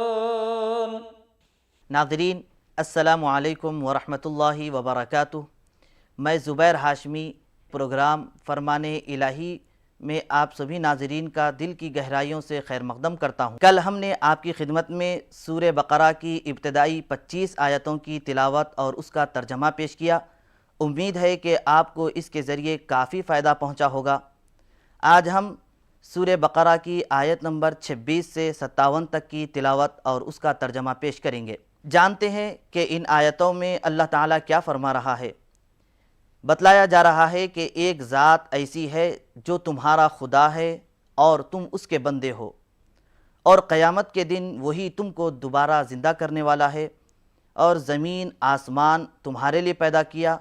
تكذبان. ناظرین السلام علیکم ورحمۃ اللہ وبرکاتہ. میں زبیر ہاشمی پروگرام فرمان الہی میں آپ سبھی ناظرین کا دل کی گہرائیوں سے خیر مقدم کرتا ہوں. کل ہم نے آپ کی خدمت میں سورہ بقرہ کی ابتدائی 25 آیتوں کی تلاوت اور اس کا ترجمہ پیش کیا. امید ہے کہ آپ کو اس کے ذریعے کافی فائدہ پہنچا ہوگا. آج ہم سورہ بقرہ کی آیت نمبر 26 سے 57 تک کی تلاوت اور اس کا ترجمہ پیش کریں گے. جانتے ہیں کہ ان آیتوں میں اللہ تعالیٰ کیا فرما رہا ہے. بتلایا جا رہا ہے کہ ایک ذات ایسی ہے جو تمہارا خدا ہے اور تم اس کے بندے ہو، اور قیامت کے دن وہی تم کو دوبارہ زندہ کرنے والا ہے، اور زمین آسمان تمہارے لیے پیدا کیا،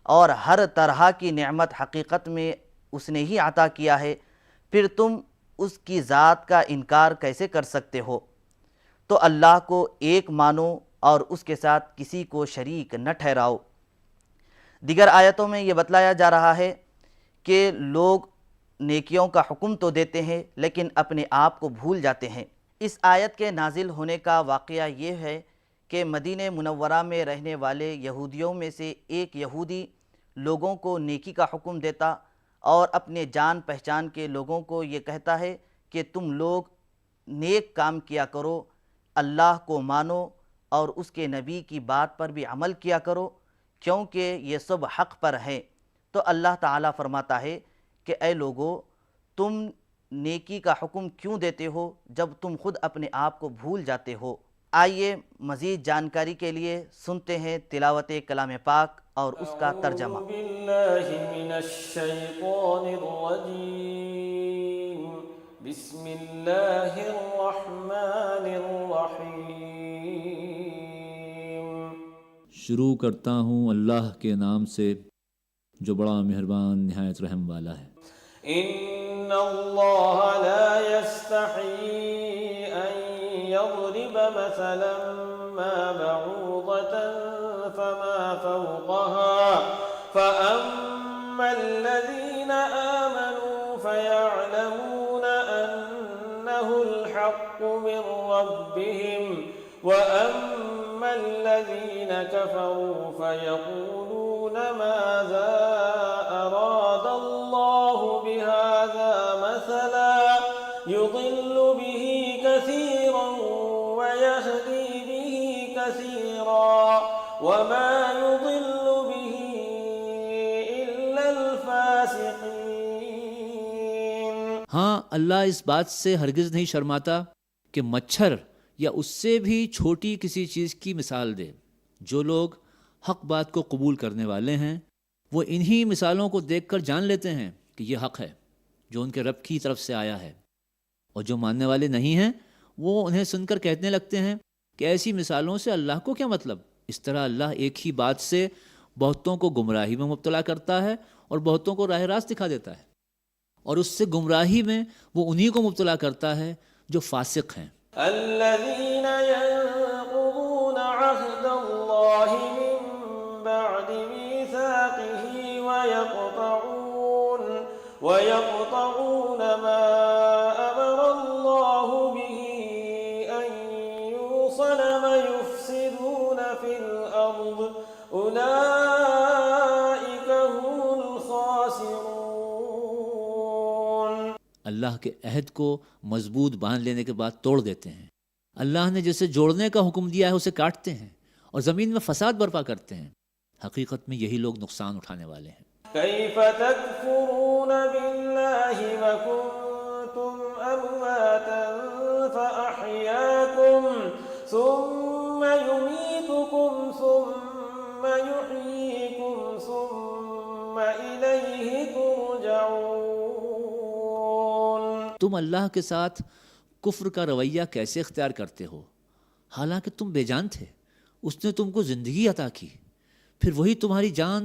اور ہر طرح کی نعمت حقیقت میں اس نے ہی عطا کیا ہے، پھر تم اس کی ذات کا انکار کیسے کر سکتے ہو؟ تو اللہ کو ایک مانو اور اس کے ساتھ کسی کو شریک نہ ٹھہراؤ. دیگر آیتوں میں یہ بتلایا جا رہا ہے کہ لوگ نیکیوں کا حکم تو دیتے ہیں لیکن اپنے آپ کو بھول جاتے ہیں. اس آیت کے نازل ہونے کا واقعہ یہ ہے کہ مدینہ منورہ میں رہنے والے یہودیوں میں سے ایک یہودی لوگوں کو نیکی کا حکم دیتا اور اپنے جان پہچان کے لوگوں کو یہ کہتا ہے کہ تم لوگ نیک کام کیا کرو، اللہ کو مانو اور اس کے نبی کی بات پر بھی عمل کیا کرو، کیونکہ یہ سب حق پر ہیں. تو اللہ تعالیٰ فرماتا ہے کہ اے لوگو، تم نیکی کا حکم کیوں دیتے ہو جب تم خود اپنے آپ کو بھول جاتے ہو؟ آئیے مزید جانکاری کے لیے سنتے ہیں تلاوت کلام پاک اور اس کا ترجمہ. اعوذ باللہ من الشیطان الرجیم. بسم اللہ الرحمن الرحیم. شروع کرتا ہوں اللہ کے نام سے جو بڑا مہربان نہایت رحم والا ہے. ان اللہ لا يستحی ان يضرب مثلا ما بعوضة فما فوقها فأما الذين آمنوا فيعلمون أنه الحق من ربهم وأما الذين كفروا فيقولون ماذا أراد الله بهذا مثلا يضل به كثيرا ويهدي به كثيرا وما يضل به إلا الفاسقين. ہاں، اللہ اس بات سے ہرگز نہیں شرماتا کہ مچھر یا اس سے بھی چھوٹی کسی چیز کی مثال دے. جو لوگ حق بات کو قبول کرنے والے ہیں وہ انہی مثالوں کو دیکھ کر جان لیتے ہیں کہ یہ حق ہے جو ان کے رب کی طرف سے آیا ہے، اور جو ماننے والے نہیں ہیں وہ انہیں سن کر کہنے لگتے ہیں کہ ایسی مثالوں سے اللہ کو کیا مطلب. اس طرح اللہ ایک ہی بات سے بہتوں کو گمراہی میں مبتلا کرتا ہے اور بہتوں کو راہ راست دکھا دیتا ہے، اور اس سے گمراہی میں وہ انہی کو مبتلا کرتا ہے جو فاسق ہیں. الذين ينقضون عهد الله من بعد ميثاقه ويقطعون ما أمر الله به أن يوصل ويفسدون في الأرض أولئك هم الخاسرون. اللہ کے عہد کو مضبوط باندھ لینے کے بعد توڑ دیتے ہیں. اللہ نے جسے جوڑنے کا حکم دیا ہے اسے کاٹتے ہیں اور زمین میں فساد برپا کرتے ہیں. حقیقت میں یہی لوگ نقصان اٹھانے والے ہیں. كيف تكفرون بالله وكنتم أمواتا فأحياكم ثم يميتكم ثم يحييكم ثم إليه ترجعون. تم اللہ کے ساتھ کفر کا رویہ کیسے اختیار کرتے ہو حالانکہ تم بے جان تھے؟ اس نے تم کو زندگی عطا کی، پھر وہی تمہاری جان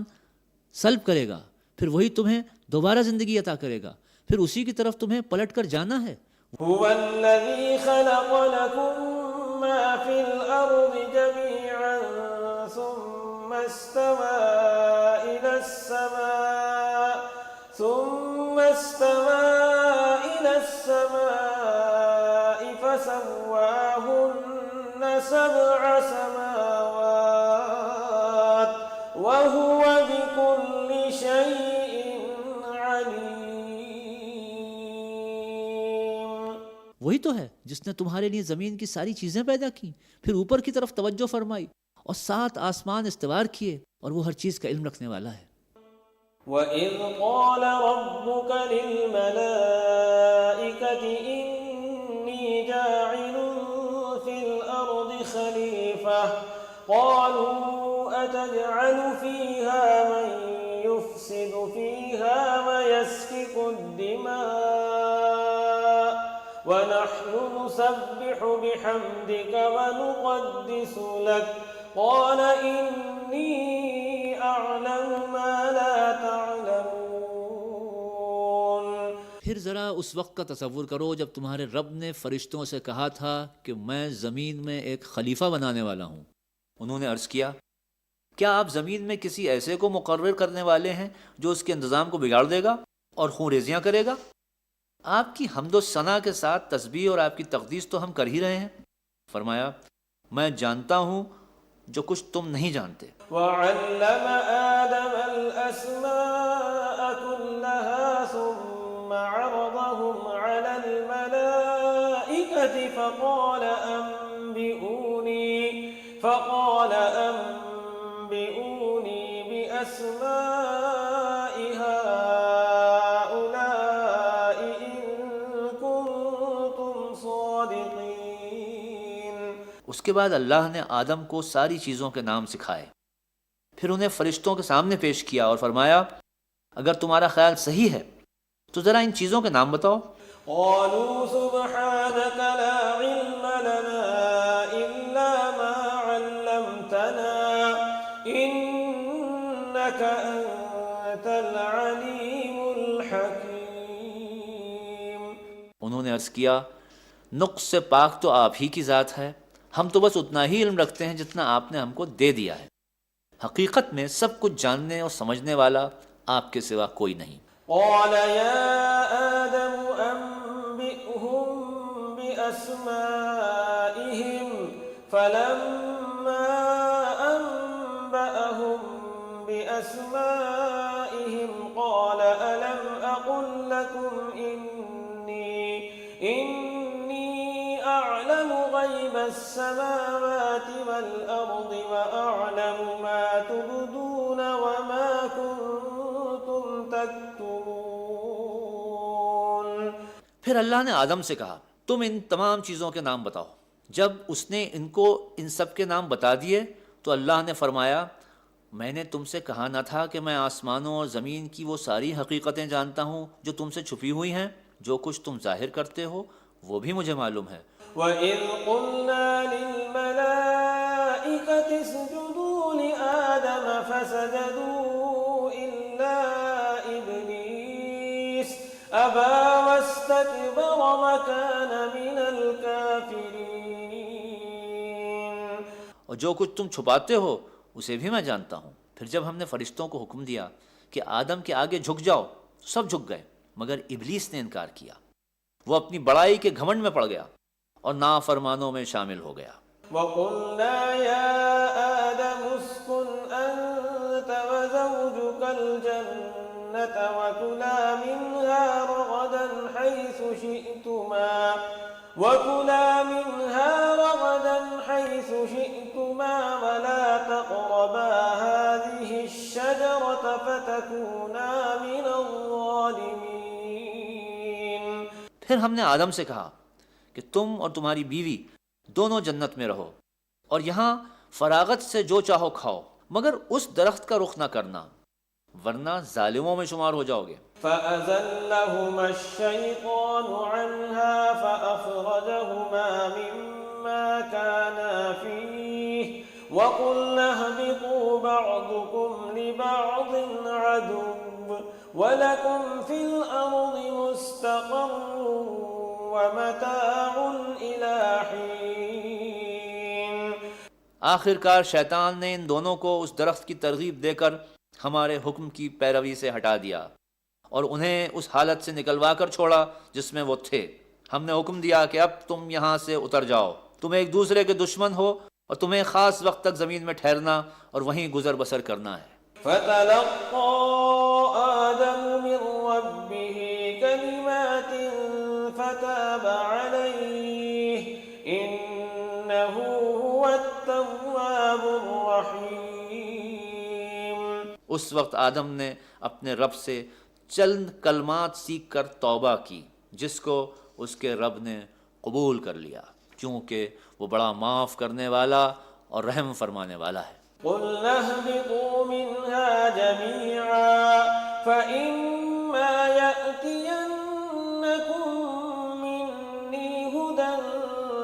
سلب کرے گا، پھر وہی تمہیں دوبارہ زندگی عطا کرے گا، پھر اسی کی طرف تمہیں پلٹ کر جانا ہے. هو الذي خلق لكم ما في الأرض جميعا ثم استوى إلى السماء ثم ثم استوى إلى السماء فسواهن سبع سماوات وهو بكل شيء عليم. وہی تو ہے جس نے تمہارے لیے زمین کی ساری چیزیں پیدا کی، پھر اوپر کی طرف توجہ فرمائی اور 7 آسمان استوار کیے، اور وہ ہر چیز کا علم رکھنے والا ہے. وَإِذْ قَالَ رَبُّكَ لِلْمَلَائِكَةِ إِنِّي جَاعِلٌ فِي الْأَرْضِ خَلِيفَةً قَالُوا أَتَجْعَلُ فِيهَا مَن يُفْسِدُ فِيهَا وَيَسْفِكُ الدِّمَاءَ وَنَحْنُ نُسَبِّحُ بِحَمْدِكَ وَنُقَدِّسُ لَكَ قَالَ إِنِّي أَعْلَمُ مَا لَا تَعْلَمُونَ. پھر ذرا اس وقت کا تصور کرو جب تمہارے رب نے فرشتوں سے کہا تھا کہ میں زمین میں ایک خلیفہ بنانے والا ہوں. انہوں نے عرض کیا، کیا آپ زمین میں کسی ایسے کو مقرر کرنے والے ہیں جو اس کے انتظام کو بگاڑ دے گا اور خون ریزیاں کرے گا؟ آپ کی حمد و ثنا کے ساتھ تسبیح اور آپ کی تقدیس تو ہم کر ہی رہے ہیں. فرمایا، میں جانتا ہوں جو کچھ تم نہیں جانتے. وَعَلَّمَ آدَمَ الْأَسْمَاءَ كُلَّهَا ثُمَّ عَرَضَهُمْ عَلَى الْمَلَائِكَةِ فَقَالَ أَنبِئُونِي بِأَسْمَاءِ هَؤُلَاءِ إِن كُنتُمْ صَادِقِينَ. اس کے بعد اللہ نے آدم کو ساری چیزوں کے نام سکھائے، پھر انہیں فرشتوں کے سامنے پیش کیا اور فرمایا، اگر تمہارا خیال صحیح ہے تو ذرا ان چیزوں کے نام بتاؤ. قالوا سبحانك لا علم لنا إلا ما علمتنا إنك أنت العليم الحكيم. انہوں نے عرض کیا، نقص سے پاک تو آپ ہی کی ذات ہے، ہم تو بس اتنا ہی علم رکھتے ہیں جتنا آپ نے ہم کو دے دیا ہے. حقیقت میں سب کچھ جاننے اور سمجھنے والا آپ کے سوا کوئی نہیں. قال يا آدم أنبئهم بأسمائهم فلما أنبأهم بأسمائهم قال ألم أقل لكم إني أعلم غيب السماوات والأرض وأعلم ما تبدون وما كنتم تكتمون. پھر اللہ نے آدم سے کہا، تم ان تمام چیزوں کے نام بتاؤ. جب اس نے ان کو ان سب کے نام بتا دیے تو اللہ نے فرمایا، میں نے تم سے کہا نہ تھا کہ میں آسمانوں اور زمین کی وہ ساری حقیقتیں جانتا ہوں جو تم سے چھپی ہوئی ہیں؟ جو کچھ تم ظاہر کرتے ہو وہ بھی مجھے معلوم ہے. وَإِذْ قُلْنَا لِلْمَلَائِكَةِ اسْجُدُوا لِآدَمَ فَسَجَدُوا إِلَّا إِبْلِيسَ أَبَى وَاسْتَكْبَرَ وَكَانَ مِنَ الْكَافِرِينَ. اور جو کچھ تم چھپاتے ہو اسے بھی میں جانتا ہوں. پھر جب ہم نے فرشتوں کو حکم دیا کہ آدم کے آگے جھک جاؤ، سب جھک گئے مگر ابلیس نے انکار کیا. وہ اپنی بڑائی کے گھمنڈ میں پڑ گیا اور نافرمانوں میں شامل ہو گیا. وَقُلْنَا يَا آدَمُ اسْكُنْ أَنْتَ وَزَوْجُكَ الْجَنَّةَ وَكُلَا مِنْهَا رَغَدًا حَيْثُ شِئْتُمَا وَلَا تَقْرَبَا هَذِهِ الشَّجَرَةَ فَتَكُونَا مِنَ الظَّالِمِينَ. پھر ہم نے آدم سے کہا کہ تم اور تمہاری بیوی دونوں جنت میں رہو اور یہاں فراغت سے جو چاہو کھاؤ، مگر اس درخت کا رخ نہ کرنا ورنہ ظالموں میں شمار ہو جاؤ گے. فَأَزَلَّهُمَا الشَّيْطَانُ عَنْهَا فَأَخْرَجَهُمَا مِمَّا كَانَا فِيهِ وَقُلْنَا اهْبِطُوا بَعْضُكُمْ لِبَعْضٍ عَدُوٌّ وَلَكُمْ فِي الْأَرْضِ مُسْتَقَرٌّ وَمَتَاعٌ إِلَى حِينٍ. آخر کار شیطان نے ان دونوں کو اس درخت کی ترغیب دے کر ہمارے حکم کی پیروی سے ہٹا دیا اور انہیں اس حالت سے نکلوا کر چھوڑا جس میں وہ تھے۔ ہم نے حکم دیا کہ اب تم یہاں سے اتر جاؤ، تم ایک دوسرے کے دشمن ہو اور تمہیں خاص وقت تک زمین میں ٹھہرنا اور وہیں گزر بسر کرنا ہے۔ فتلقى آدم من ربه كلمات فتاب عليه إنه هو التواب الرحيم۔ اس وقت آدم نے اپنے رب سے چند کلمات سیکھ کر توبہ کی، جس کو اس کے رب نے قبول کر لیا، کیونکہ وہ بڑا معاف کرنے والا اور رحم فرمانے والا ہے۔ قُلْنَا اهْبِطُوا مِنْهَا جَمِيعًا فَإِمَّا يَأْتِيَنَّكُمْ مِنِّي هُدًى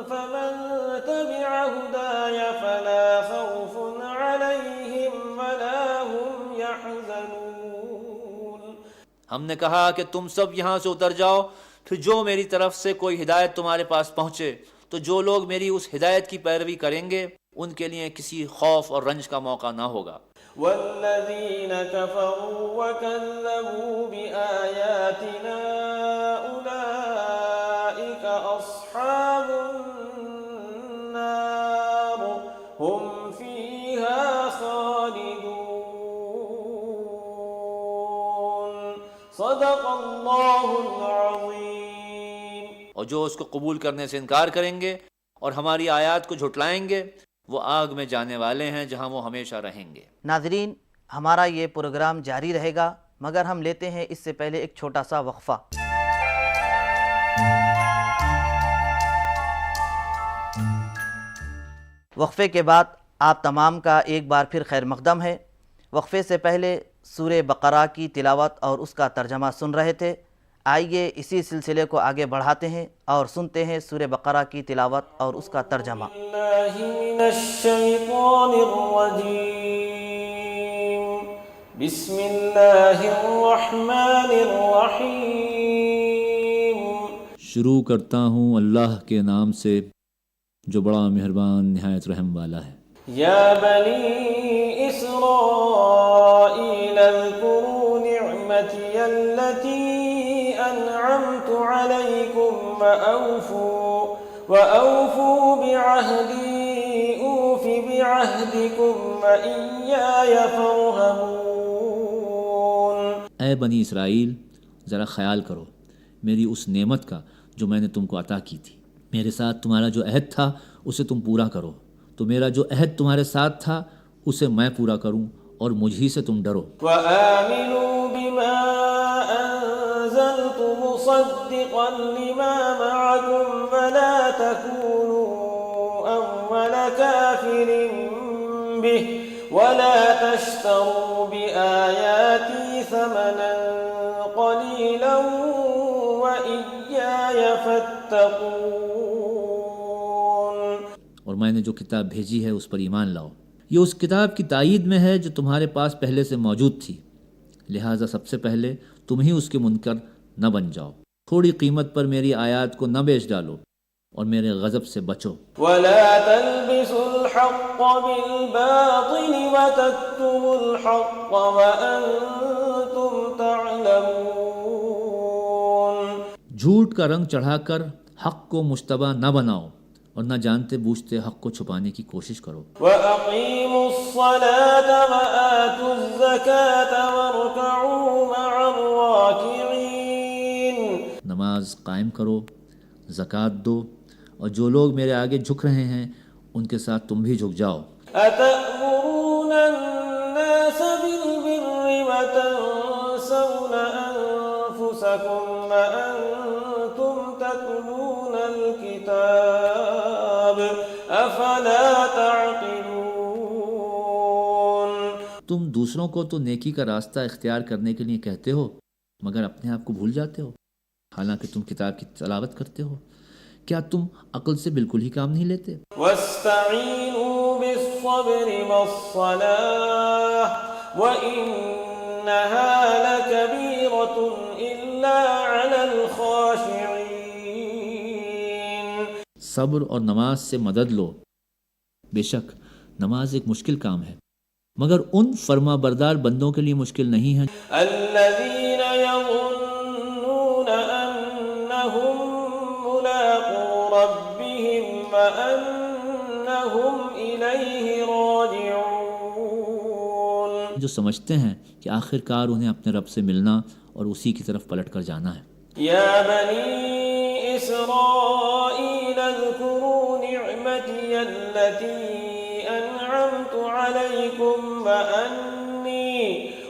فَمَنْ تَبِعَ هُدَايَ فَلَا خَوْفٌ عَلَيْهِمْ وَلَا هُمْ يَحْزَنُونَ۔ ہم نے کہا کہ تم سب یہاں سے اتر جاؤ، پھر جو میری طرف سے کوئی ہدایت تمہارے پاس پہنچے تو جو لوگ میری اس ہدایت کی پیروی کریں گے ان کے لیے کسی خوف اور رنج کا موقع نہ ہوگا۔ والذین کفروا وکذبوا بآیاتنا اولئک اصحاب النار هم فیہا خالدون۔ صدق اللہ العظیم۔ اور جو اس کو قبول کرنے سے انکار کریں گے اور ہماری آیات کو جھٹلائیں گے وہ آگ میں جانے والے ہیں جہاں وہ ہمیشہ رہیں گے۔ ناظرین، ہمارا یہ پروگرام جاری رہے گا، مگر ہم لیتے ہیں اس سے پہلے ایک چھوٹا سا وقفہ۔ وقفے کے بعد آپ تمام کا ایک بار پھر خیر مقدم ہے۔ وقفے سے پہلے سورہ بقرہ کی تلاوت اور اس کا ترجمہ سن رہے تھے۔ آئیے اسی سلسلے کو آگے بڑھاتے ہیں اور سنتے ہیں سورہ بقرہ کی تلاوت اور اس کا ترجمہ۔ اللہ من الشیطان الرجیم، بسم اللہ الرحمن الرحیم۔ شروع کرتا ہوں اللہ کے نام سے جو بڑا مہربان نہایت رحم والا ہے۔ یا بنی اسرائیل اذکروا نعمتی التي أنعمت عليكم وأوفوا بعهدي أوف بعهدكم وإياي فارهبون۔ اے بنی اسرائیل، ذرا خیال کرو میری اس نعمت کا جو میں نے تم کو عطا کی تھی۔ میرے ساتھ تمہارا جو عہد تھا اسے تم پورا کرو، تو میرا جو عہد تمہارے ساتھ تھا اسے میں پورا کروں اور مجھی سے تم ڈرو۔ وآمنوا بما أنزلت مصدقا لما معكم ولا تكونوا أول كافر به ولا تشتروا بآياتي ثمنا قليلا وإياي فاتقون۔ اور میں نے جو کتاب بھیجی ہے اس پر ایمان لاؤ، یہ اس کتاب کی تائید میں ہے جو تمہارے پاس پہلے سے موجود تھی، لہٰذا سب سے پہلے تم ہی اس کے منکر نہ بن جاؤ۔ تھوڑی قیمت پر میری آیات کو نہ بیچ ڈالو اور میرے غضب سے بچو۔ وَلَا تَلْبِسُوا الْحَقَّ بِالْبَاطِلِ وَتَكْتُمُوا الْحَقَّ وَأَنْتُمْ تَعْلَمُونَ۔ جھوٹ کا رنگ چڑھا کر حق کو مشتبہ نہ بناؤ اور نہ جانتے بوجھتے حق کو چھپانے کی کوشش کرو۔ وَأَقِيمُوا الصَّلَاةَ وَآتُوا الزَّكَاةَ وَارْكَعُوا مَعَ الرَّاكِعِينَ۔ نماز قائم کرو، زکوٰۃ دو، اور جو لوگ میرے آگے جھک رہے ہیں ان کے ساتھ تم بھی جھک جاؤ۔ أَتَأْمُرُونَ النَّاسَ بِالْبِرِّ وَتَنْسَوْنَ أَنفُسَكُمْ وَأَنْتُمْ تَتْلُونَ الْكِتَابَ أَفَلَا تَعْقِلُونَ۔ تم دوسروں کو تو نیکی کا راستہ اختیار کرنے کے لیے کہتے ہو مگر اپنے آپ کو بھول جاتے ہو، حالانکہ تم کتاب کی تلاوت کرتے ہو۔ کیا تم عقل سے بالکل ہی کام نہیں لیتے؟ وَاسْتَعِينُوا بِالصَّبْرِ وَالصَّلَاةِ وَإِنَّهَا لَكَبِيرَةٌ إِلَّا عَلَى الْخَاشِعِينَ۔ صبر اور نماز سے مدد لو، بے شک نماز ایک مشکل کام ہے مگر ان فرما بردار بندوں کے لیے مشکل نہیں ہے۔ الَّذِينَ يَظُنُّونَ ربهم وأنهم إليه راجعون. جو سمجھتے ہیں کہ آخر کار انہیں اپنے رب سے ملنا اور اسی کی طرف پلٹ کر جانا ہے. يا بني إسرائيل اذكروا نعمتي التي أنعمت عليكم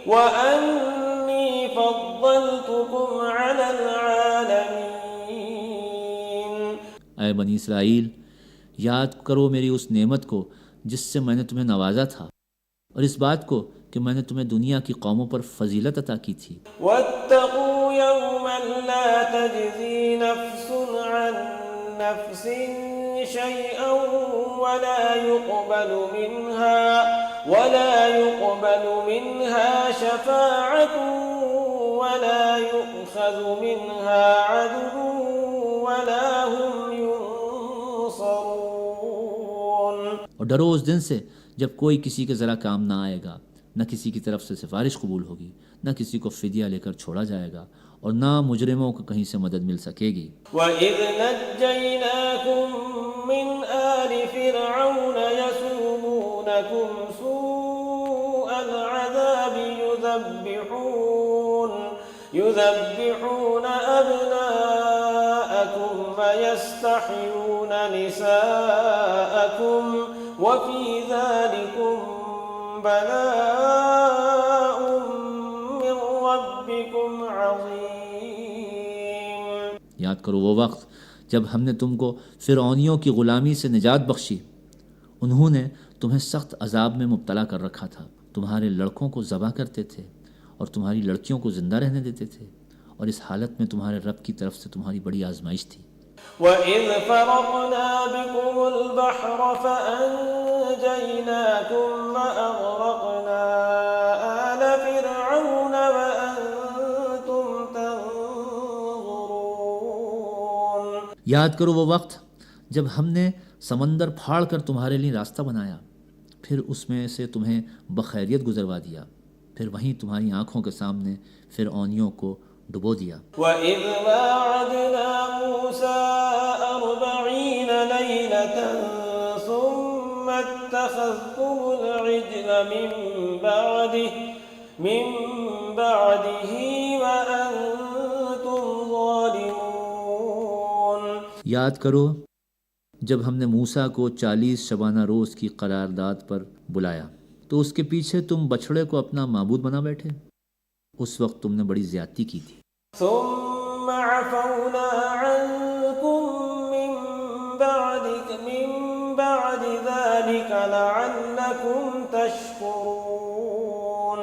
وأني فضلتكم على العالمين. اے بنی اسرائیل، یاد کرو میری اس نعمت کو جس سے میں نے تمہیں نوازا تھا، اور اس بات کو کہ میں نے تمہیں دنیا کی قوموں پر فضیلت عطا کی تھی. واتقوا يوما لا تجزي نفس عن نفس شيئا ولا يقبل منها شفاعة ولا يؤخذ منها عدل ولا هم ينصرون. اور ڈرو اس دن سے جب کوئی کسی کے ذرا کام نہ آئے گا، نہ کسی کی طرف سے سفارش قبول ہوگی، نہ کسی کو فدیہ لے کر چھوڑا جائے گا، اور نہ مجرموں کو کہیں سے مدد مل سکے گی. وَإِذْ نَجَّيْنَاكُمْ مِنْ آلِ فِرْعَوْنَ يَسُومُونَكُمْ سُوءَ الْعَذَابِ يُذَبِّحُونَ أَبْنَاءَكُمْ وَيَسْتَحْيُونَ نِسَاءَكُمْ وَفِي ذَلِكُمْ بَلَاءٌ مِّن رَّبِّكُمْ عَظِيمٌ. یاد کرو وہ وقت جب ہم نے تم کو فرعونیوں کی غلامی سے نجات بخشی. انہوں نے تمہیں سخت عذاب میں مبتلا کر رکھا تھا. تمہارے لڑکوں کو ذبح کرتے تھے اور تمہاری لڑکیوں کو زندہ رہنے دیتے تھے، اور اس حالت میں تمہارے رب کی طرف سے تمہاری بڑی آزمائش تھی. وَإِذْ فَرَقْنَا بِكُمُ الْبَحْرَ فَأَنْجَيْنَاكُمْ وَأَغْرَقْنَا آلَ فِرْعَوْنَ وَأَنْتُمْ تَنْظُرُونَ. یاد کرو وہ وقت جب ہم نے سمندر پھاڑ کر تمہارے لیے راستہ بنایا، پھر اس میں سے تمہیں بخیریت گزروا دیا، پھر وہیں تمہاری آنکھوں کے سامنے فرعونیوں کو ڈبو دیا. وَإِذْ وَاعَدْنَا مُوسَىٰ 40 لَيْلَةً ثُمَّ اتَّخَذْتُمُ الْعِجْلَ مِن بَعْدِهِ وَأَنْتُمْ ظَالِمُونَ. یاد کرو جب ہم نے موسیٰ کو 40 شبانہ روز کی قرارداد پر بلایا تو اس کے پیچھے تم بچھڑے کو اپنا معبود بنا بیٹھے. اس وقت تم نے بڑی زیادتی کی تھی. ثم عفونا عنكم من بعد ذلك لعلكم تشكرون.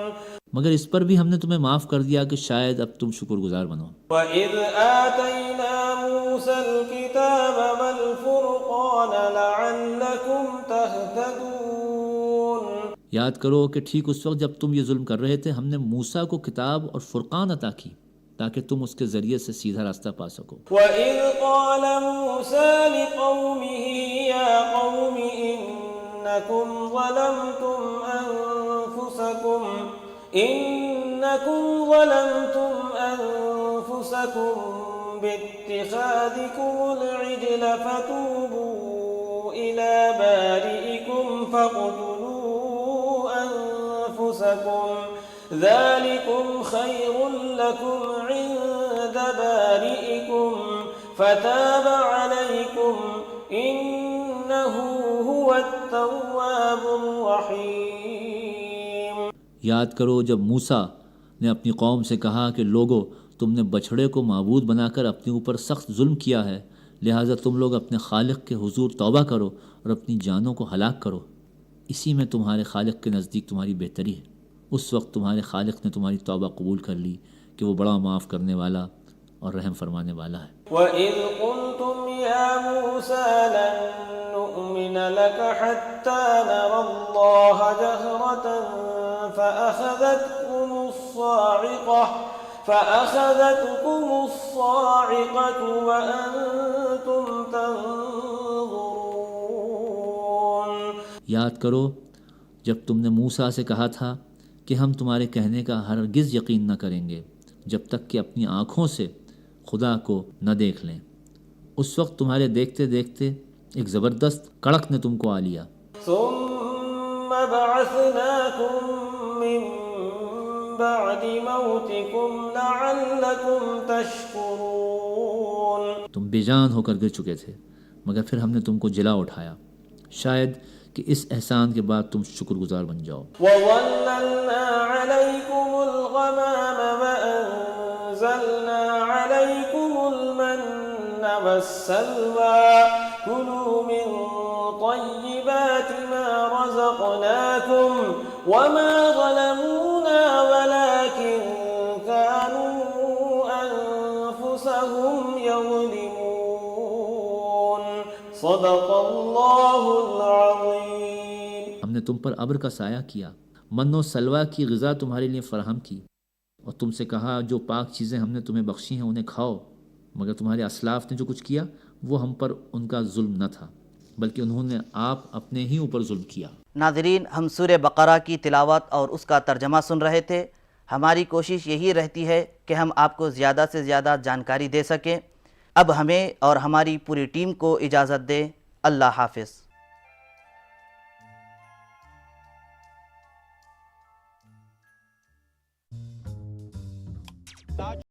مگر اس پر بھی ہم نے تمہیں معاف کر دیا کہ شاید اب تم شکر گزار بنو. وَإِذْ آتَيْنَا مُوسَى الْكِتَابَ وَالْفُرْقَانَ لَعَلَّكُمْ تَهْتَدُونَ. یاد کرو کہ ٹھیک اس وقت جب تم یہ ظلم کر رہے تھے ہم نے موسیٰ کو کتاب اور فرقان عطا کی تاکہ تم اس کے ذریعے سے سیدھا راستہ پا سکو. وَإِذْ قَالَ مُوسَى لِقَوْمِهِ يَا قَوْمِ إِنَّكُمْ ظَلَمْتُمْ أَنفُسَكُمْ بِاتِّخَاذِكُمُ الْعِجْلَ فَتُوبُوا إِلَى بَارِئِكُمْ فَاقْتُلُوا أَنفُسَكُمْ ذَلِكُمْ خَيْرٌ لَكُمْ عِندَ بَارِئِكُمْ فَتَابَ عَلَيْكُمْ إِنَّهُ هُوَ التَّوَّابُ الرَّحِيمُ. یاد کرو جب موسیٰ نے اپنی قوم سے کہا کہ لوگو تم نے بچھڑے کو معبود بنا کر اپنے اوپر سخت ظلم کیا ہے، لہٰذا تم لوگ اپنے خالق کے حضور توبہ کرو اور اپنی جانوں کو ہلاک کرو، اسی میں تمہارے خالق کے نزدیک تمہاری بہتری ہے. اس وقت تمہارے خالق نے تمہاری توبہ قبول کر لی کہ وہ بڑا معاف کرنے والا اور رحم فرمانے والا ہے. وَإِذْ قُلْتُمْ يَا مُوسَى لَن نُّؤْمِنَ لَكَ حَتَّىٰ نَرَى اللَّهَ جَهْرَةً فَأَخَذَتْكُمُ الصَّاعِقَةُ وَأَنْتُمْ تَنْظُرُونَ. یاد کرو جب تم نے موسیٰ سے کہا تھا کہ ہم تمہارے کہنے کا ہرگز یقین نہ کریں گے جب تک کہ اپنی آنکھوں سے خدا کو نہ دیکھ لیں، اس وقت تمہارے دیکھتے دیکھتے ایک زبردست کڑک نے تم کو آ لیا. ثم بعثناكم من بعد موتكم لعلكم تشكرون. تم بے جان ہو کر گر چکے تھے مگر پھر ہم نے تم کو جلا اٹھایا شاید کہ اس احسان کے بعد تم شکر گزار بن جاؤ. وظللنا عليكم الغمام وأنزلنا عليكم المن والسلوى كلوا من طيبات ما رزقناكم وما ظلمونا ولكن كانوا أنفسهم يظلمون. صدق الله العظيم. ہم نے تم پر ابر کا سایہ کیا، من و سلوہ کی غذا تمہارے لیے فراہم کی اور تم سے کہا جو پاک چیزیں ہم نے تمہیں بخشی ہیں انہیں کھاؤ، مگر تمہارے اسلاف نے جو کچھ کیا وہ ہم پر ان کا ظلم نہ تھا بلکہ انہوں نے آپ اپنے ہی اوپر ظلم کیا. ناظرین، ہم سورہ بقرہ کی تلاوت اور اس کا ترجمہ سن رہے تھے. ہماری کوشش یہی رہتی ہے کہ ہم آپ کو زیادہ سے زیادہ جانکاری دے سکیں. اب ہمیں اور ہماری پوری ٹیم کو اجازت دیں. اللہ حافظ.